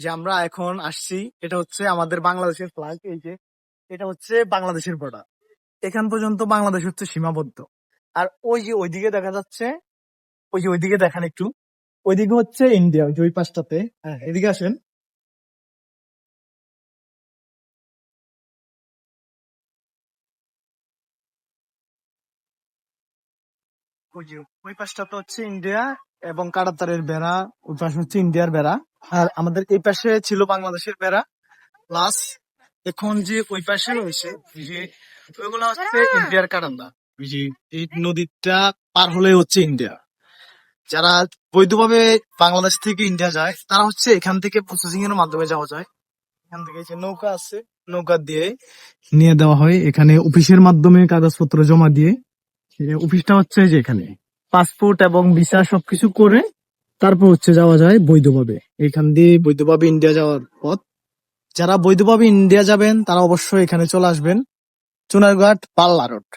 যে আমরা এখন আসছি, এটা হচ্ছে আমাদের বাংলাদেশের ফ্ল্যাগ। এই যে এটা হচ্ছে বাংলাদেশের বর্ডার, এখান পর্যন্ত বাংলাদেশ হচ্ছে সীমাবদ্ধ। আর ওই যে ওইদিকে দেখা যাচ্ছে, ওই যে ওইদিকে দেখেন একটু, ওইদিকে হচ্ছে ইন্ডিয়া, ওই যে ওই পাশটাতে। হ্যাঁ, এদিকে আসেন। ওই যে ওই পাশটা তো হচ্ছে ইন্ডিয়া এবং কাঁটাতারের বেড়া, ওই পাশে হচ্ছে ইন্ডিয়ার বেড়া। আর আমাদের এই পাশে ছিল বাংলাদেশের বেড়া। প্লাস এখন যে ওই পাশে রয়েছে, এই যে ওইগুলা হচ্ছে ইন্ডিয়ার কাটান্দা। ওই যে এই নদীটা পার হলে হচ্ছে ইন্ডিয়া। যারা বৈধভাবে বাংলাদেশ থেকে ইন্ডিয়া যায়, তারা হচ্ছে এখান থেকে প্রসেসিং এর মাধ্যমে যাওয়া যায়। এখান থেকে যে নৌকা আছে, নৌকা দিয়ে নিয়ে দেওয়া হয় এখানে অফিসের মাধ্যমে কাগজপত্র জমা দিয়ে। এই অফিসটা হচ্ছে যে এখানে পাসপোর্ট এবং ভিসা সবকিছু করে তারপর হচ্ছে যাওয়া যায় বৈধভাবে। এখান দিয়ে বৈধভাবে ইন্ডিয়া যাওয়ার পথ। যারা বৈধভাবে ইন্ডিয়া যাবেন তারা অবশ্যই এখানে চলে আসবেন, চুনারঘাট পাল্লা রোড।